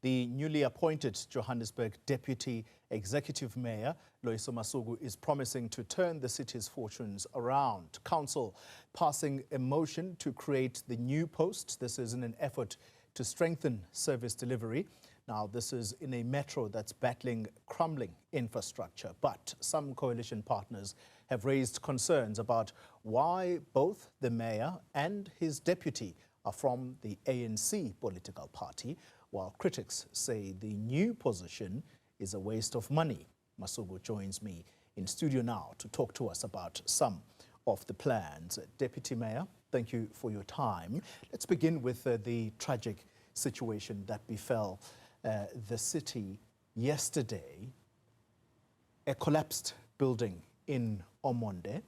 The newly appointed Johannesburg Deputy Executive Mayor, Loyiso Masuku, is promising to turn the city's fortunes around. Council passing a motion to create the new post. This is in an effort to strengthen service delivery. Now, this is in a metro that's battling crumbling infrastructure, but some coalition partners have raised concerns about why both the mayor and his deputy are from the ANC political party, while critics say the new position is a waste of money. Masuku joins me in studio now to talk to us about some of the plans. Deputy Mayor, thank you for your time. Let's begin with the tragic situation that befell the city yesterday. A collapsed building in Omonde,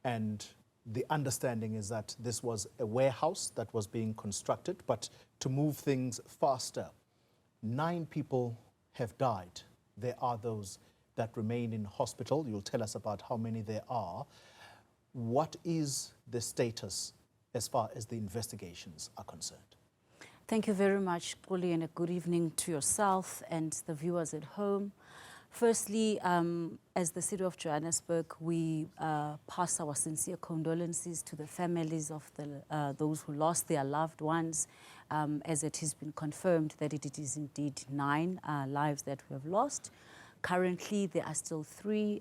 and the understanding is that this was a warehouse that was being constructed, but to move things faster, 9 people have died. There are those that remain in hospital. You'll tell us about how many there are. What is the status as far as the investigations are concerned? Thank you very much, Xoli, and a good evening to yourself and the viewers at home. Firstly, as the City of Johannesburg, we pass our sincere condolences to the families of those who lost their loved ones, as it has been confirmed that it is indeed 9 lives that we have lost. Currently, there are still 3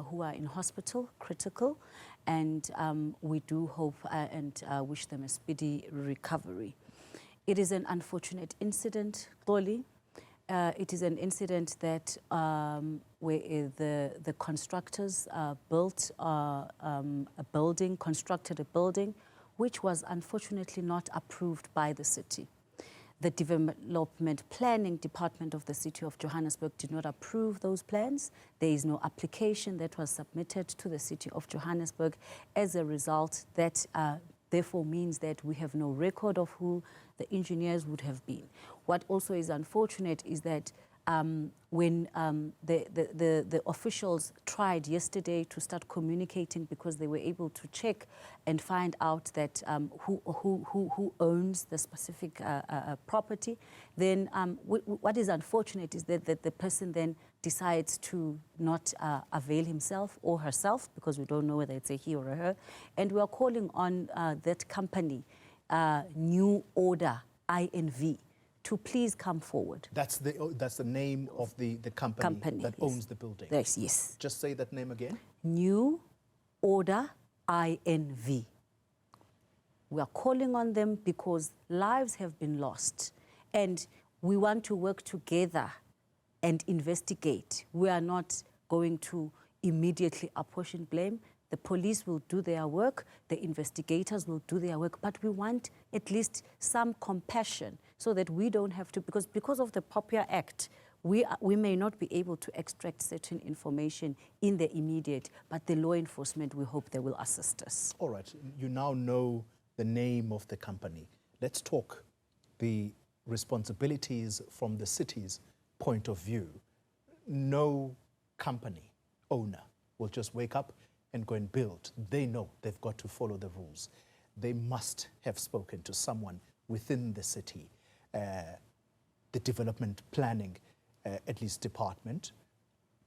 who are in hospital, critical, and we do hope and wish them a speedy recovery. It is an unfortunate incident, Xoli. It is an incident that where the constructors constructed a building which was unfortunately not approved by the city. The Development Planning Department of the City of Johannesburg did not approve those plans. There is no application that was submitted to the City of Johannesburg. As a result, that therefore means that we have no record of who the engineers would have been. What also is unfortunate is that when the officials tried yesterday to start communicating, because they were able to check and find out that who owns the specific property, then what is unfortunate is that the person then decides to not avail himself or herself, because we don't know whether it's a he or a her, and we are calling on that company, New Order INV, to please come forward. That's the name of the company that owns the building? Yes. Just say that name again. New Order INV. We are calling on them because lives have been lost, and we want to work together and investigate. We are not going to immediately apportion blame. The police will do their work, the investigators will do their work, but we want at least some compassion so that we don't have to, because of the POPIA Act, we may not be able to extract certain information in the immediate, but the law enforcement, we hope they will assist us. All right, you now know the name of the company. Let's talk the responsibilities from the city's point of view. No company owner will just wake up and go and build. They know they've got to follow the rules. They must have spoken to someone within the city, the development planning, at least department.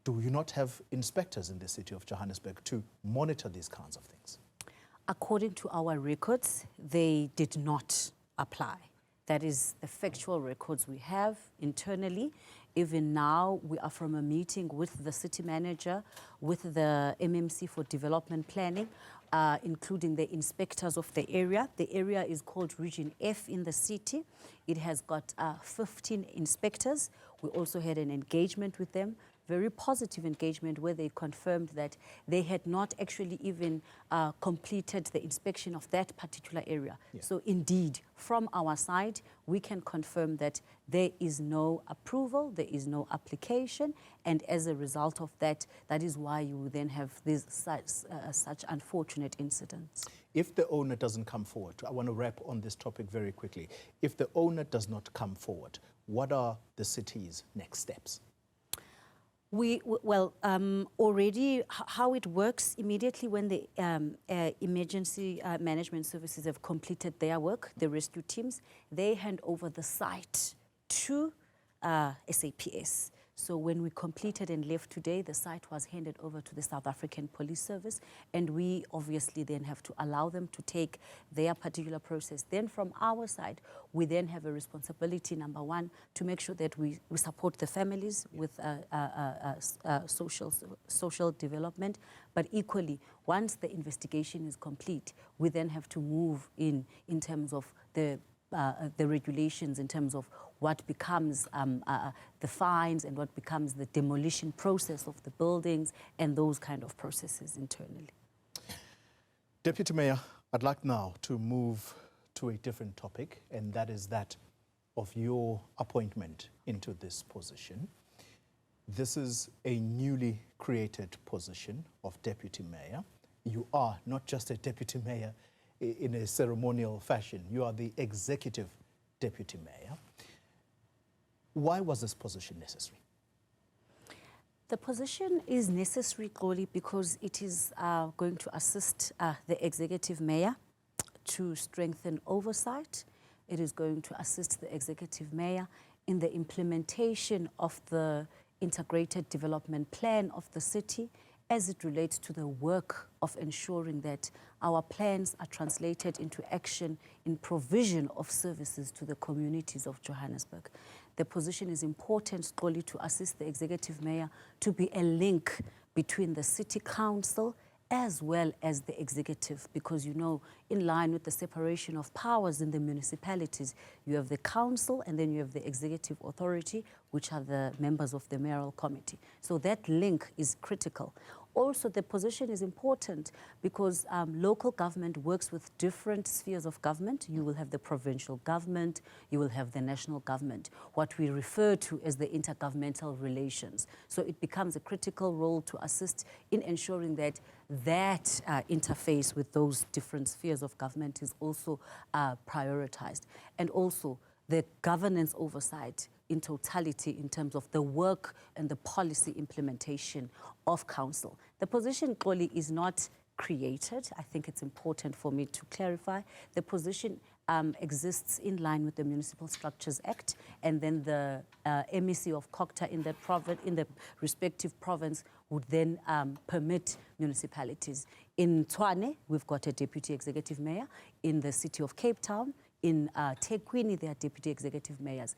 Do you not have inspectors in the city of Johannesburg to monitor these kinds of things? According to our records, they did not apply. That is the factual records we have internally. Even now, we are from a meeting with the city manager, with the MMC for development planning, including the inspectors of the area. The area is called Region F in the city. It has got 15 inspectors. We also had an engagement with them, very positive engagement, where they confirmed that they had not actually even completed the inspection of that particular area. Yeah. So indeed, from our side, we can confirm that there is no approval, there is no application, and as a result of that, that is why you then have these such unfortunate incidents. If the owner doesn't come forward, I want to wrap on this topic very quickly. If the owner does not come forward, what are the city's next steps? Already how it works immediately when the emergency management services have completed their work, the rescue teams, they hand over the site to SAPS. So when we completed and left today, the site was handed over to the South African Police Service, and we obviously then have to allow them to take their particular process. Then from our side, we then have a responsibility, number one, to make sure that we support the families with social development, but equally, once the investigation is complete, we then have to move in terms of the regulations, in terms of what becomes the fines and what becomes the demolition process of the buildings and those kind of processes internally. Deputy Mayor, I'd like now to move to a different topic, and that is that of your appointment into this position. This is a newly created position of Deputy Mayor. You are not just a Deputy Mayor in a ceremonial fashion. You are the Executive Deputy Mayor. Why was this position necessary? The position is necessary, Xoli, because it is going to assist the Executive Mayor to strengthen oversight. It is going to assist the Executive Mayor in the implementation of the integrated development plan of the city as it relates to the work of ensuring that our plans are translated into action in provision of services to the communities of Johannesburg. The position is important, Xoli, to assist the Executive Mayor to be a link between the City Council as well as the executive, because you know, in line with the separation of powers in the municipalities, you have the council and then you have the executive authority, which are the members of the mayoral committee. So that link is critical. Also, the position is important because local government works with different spheres of government. You will have the provincial government, you will have the national government, what we refer to as the intergovernmental relations. So it becomes a critical role to assist in ensuring that interface with those different spheres of government is also prioritized. And also the governance oversight in totality in terms of the work and the policy implementation of council. The position, Xoli, is not created. I think it's important for me to clarify. The position exists in line with the Municipal Structures Act, and then the MEC of COCTA in the respective province would then permit municipalities. In Tshwane, we've got a deputy executive mayor. In the city of Cape Town, in Thekwini, there are deputy executive mayors.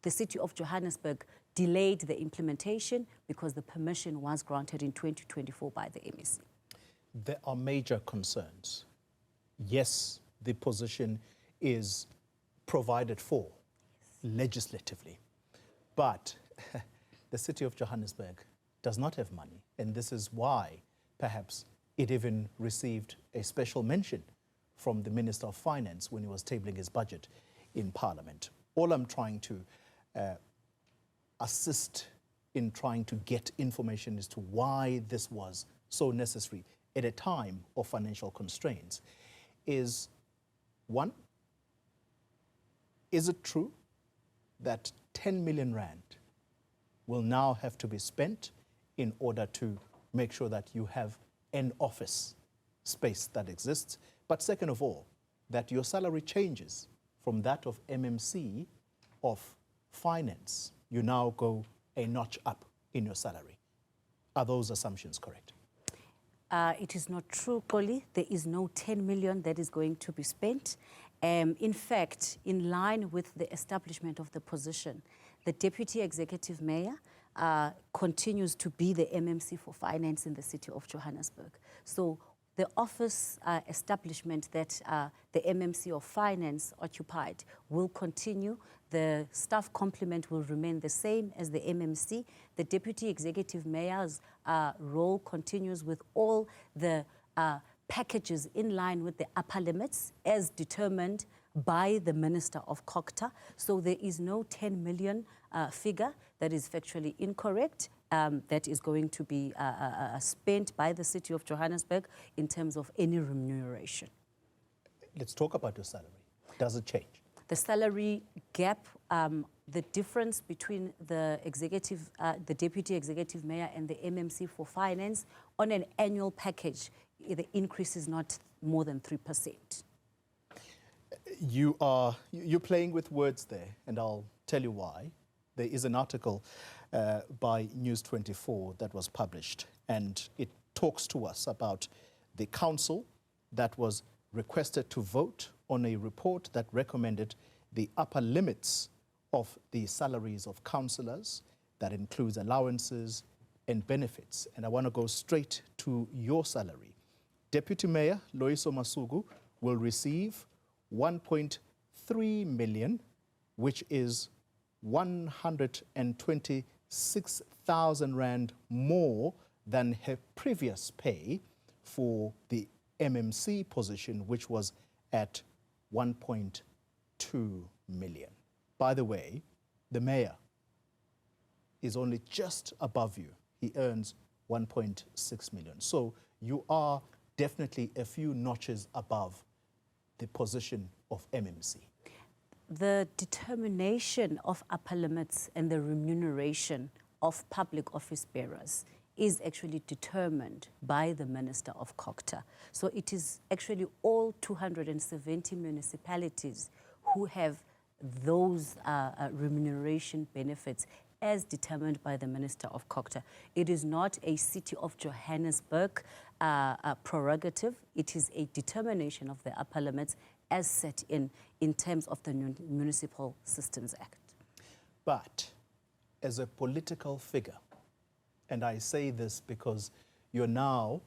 The city of Johannesburg delayed the implementation because the permission was granted in 2024 by the MEC. There are major concerns. Yes, the position is provided for legislatively, but the city of Johannesburg does not have money, and this is why perhaps it even received a special mention from the Minister of Finance when he was tabling his budget in Parliament. All I'm trying to assist in trying to get information as to why this was so necessary at a time of financial constraints is, one, is it true that 10 million rand will now have to be spent in order to make sure that you have an office space that exists? But second of all, that your salary changes from that of MMC of finance. You now go a notch up in your salary. Are those assumptions correct? It is not true, Xoli. There is no 10 million that is going to be spent. In fact, in line with the establishment of the position, the Deputy Executive Mayor continues to be the MMC for finance in the city of Johannesburg. So the office establishment that the MMC of finance occupied will continue. The staff complement will remain the same as the MMC. The Deputy Executive Mayor's role continues with all the packages in line with the upper limits as determined by the Minister of COCTA. So there is no 10 million figure that is factually incorrect. That is going to be spent by the city of Johannesburg in terms of any remuneration. Let's talk about your salary. Does it change? The salary gap, the difference between the deputy executive mayor and the MMC for finance on an annual package, the increase is not more than 3%. You're playing with words there, and I'll tell you why. There is an article by News 24 that was published, and it talks to us about the council that was requested to vote on a report that recommended the upper limits of the salaries of councillors. That includes allowances and benefits. And I want to go straight to your salary. Deputy Mayor Loyiso Masuku will receive 1.3 million, which is 126,000 Rand more than her previous pay for the MMC position, which was at 1.2 million. By the way, the mayor is only just above you. He earns 1.6 million. So you are definitely a few notches above the position of MMC. The determination of upper limits and the remuneration of public office bearers is actually determined by the Minister of COGTA. So it is actually all 270 municipalities who have those remuneration benefits as determined by the Minister of COGTA. It is not a City of Johannesburg prerogative. It is a determination of the upper limits as set in terms of the Municipal Systems Act. But as a political figure, and I say this because you're now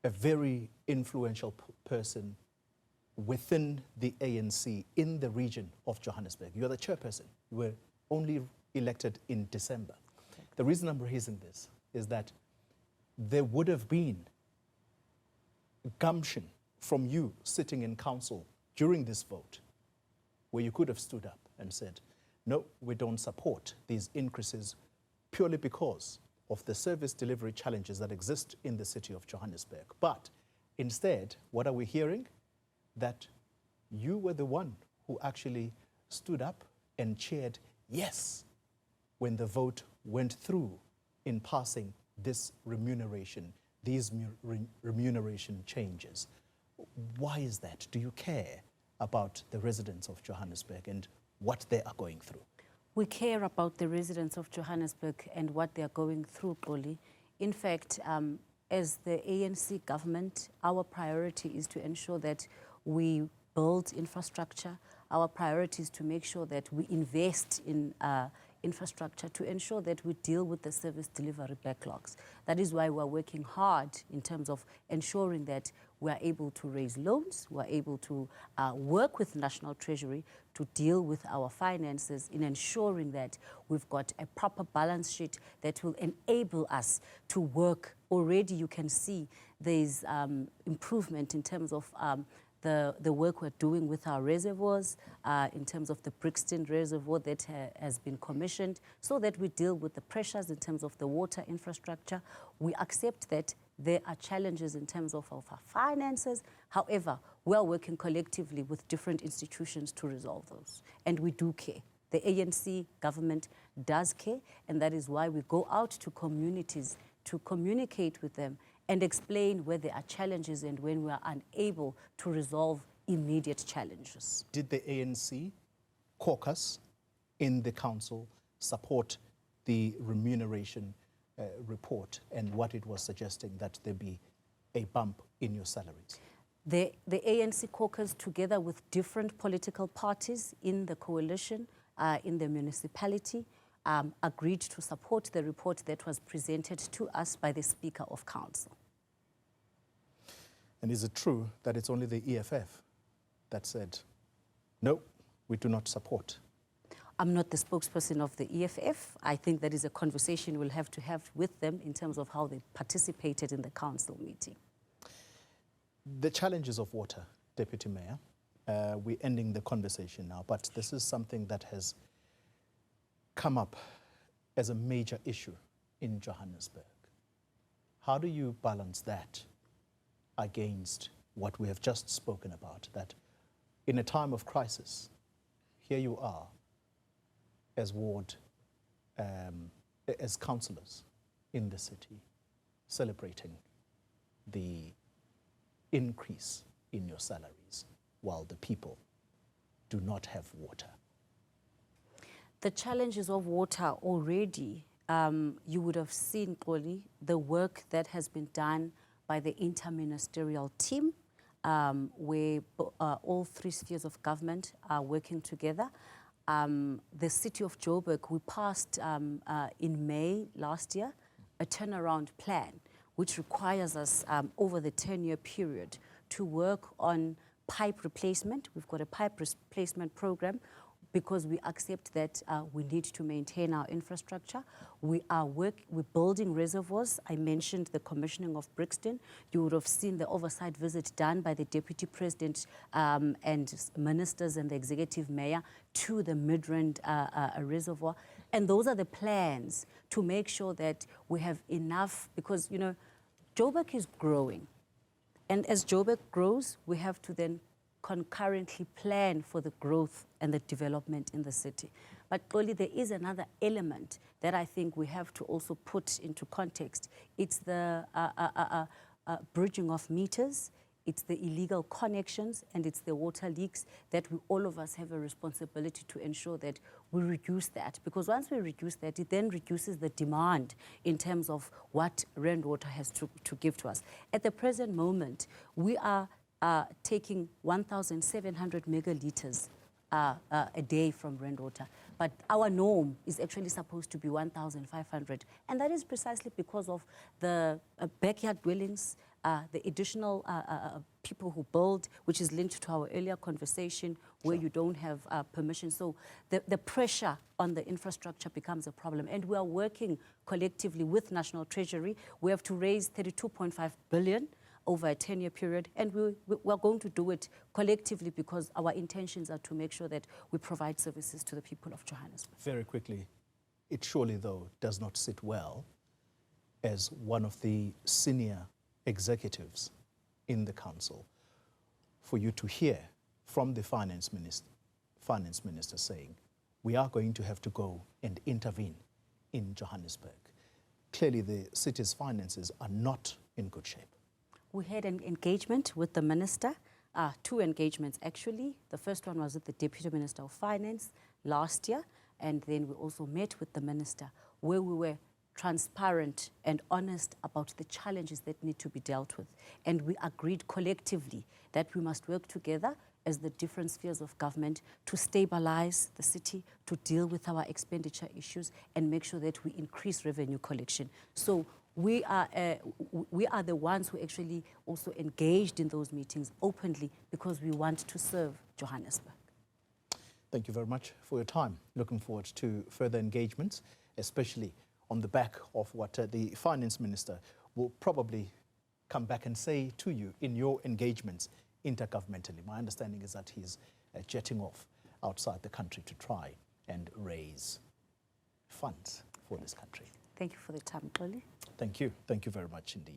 a very influential person within the ANC in the region of Johannesburg. You're the chairperson. You were only elected in December. The reason I'm raising this is that there would have been gumption from you sitting in council during this vote where you could have stood up and said, no, we don't support these increases purely because of the service delivery challenges that exist in the city of Johannesburg. But instead, what are we hearing? That you were the one who actually stood up and cheered yes when the vote went through in passing this remuneration, these remuneration changes. Why is that? Do you care about the residents of Johannesburg and what they are going through? We care about the residents of Johannesburg and what they are going through, Xoli. In fact, as the ANC government, our priority is to ensure that we build infrastructure. Our priority is to make sure that we invest in infrastructure to ensure that we deal with the service delivery backlogs. That is why we're working hard in terms of ensuring that we're able to raise loans, we're able to work with National Treasury to deal with our finances in ensuring that we've got a proper balance sheet that will enable us to work. Already you can see there's improvement in terms of the work we're doing with our reservoirs, in terms of the Brixton Reservoir that has been commissioned, so that we deal with the pressures in terms of the water infrastructure. We accept that there are challenges in terms of our finances. However, we are working collectively with different institutions to resolve those. And we do care. The ANC government does care, and that is why we go out to communities to communicate with them and explain where there are challenges and when we are unable to resolve immediate challenges. Did the ANC caucus in the council support the remuneration report and what it was suggesting, that there be a bump in your salaries? The ANC caucus, together with different political parties in the coalition, in the municipality, agreed to support the report that was presented to us by the Speaker of Council. And is it true that it's only the EFF that said, no, we do not support? I'm not the spokesperson of the EFF. I think that is a conversation we'll have to have with them in terms of how they participated in the council meeting. The challenges of water, Deputy Mayor, we're ending the conversation now, but this is something that has come up as a major issue in Johannesburg. How do you balance that against what we have just spoken about, that in a time of crisis, here you are as as councillors in the city, celebrating the increase in your salaries, while the people do not have water? The challenges of water already, you would have seen, Xoli, the work that has been done by the interministerial team, where all three spheres of government are working together. The city of Joburg, we passed in May last year a turnaround plan, which requires us over the 10-year period to work on pipe replacement. We've got a pipe replacement program because we accept that we need to maintain our infrastructure. We're building reservoirs. I mentioned the commissioning of Brixton. You would have seen the oversight visit done by the Deputy President and ministers and the Executive Mayor to the Midrand reservoir. And those are the plans to make sure that we have enough, because, you know, Joburg is growing. And as Joburg grows, we have to then concurrently plan for the growth and the development in the city. But Xoli, there is another element that I think we have to also put into context. It's the bridging of meters, it's the illegal connections, and it's the water leaks that all of us have a responsibility to ensure that we reduce that. Because once we reduce that, it then reduces the demand in terms of what rainwater has to give to us. At the present moment, we are taking 1,700 megaliters a day from rainwater. But our norm is actually supposed to be 1,500. And that is precisely because of the backyard dwellings, the additional people who build, which is linked to our earlier conversation, where you don't have permission. So the pressure on the infrastructure becomes a problem. And we are working collectively with National Treasury. We have to raise 32.5 billion over a 10-year period, and we're going to do it collectively because our intentions are to make sure that we provide services to the people of Johannesburg. Very quickly, it surely, though, does not sit well as one of the senior executives in the council for you to hear from the finance minister saying, we are going to have to go and intervene in Johannesburg. Clearly, the city's finances are not in good shape. We had an engagement with the minister, two engagements actually. The first one was with the Deputy Minister of Finance last year, and then we also met with the minister where we were transparent and honest about the challenges that need to be dealt with. And we agreed collectively that we must work together as the different spheres of government to stabilize the city, to deal with our expenditure issues, and make sure that we increase revenue collection. So we are the ones who actually also engaged in those meetings openly because we want to serve Johannesburg. Thank you very much for your time. Looking forward to further engagements, especially on the back of what the finance minister will probably come back and say to you in your engagements intergovernmentally. My understanding is that he's jetting off outside the country to try and raise funds for this country. Thank you for the time, Xoli. Thank you. Thank you very much indeed.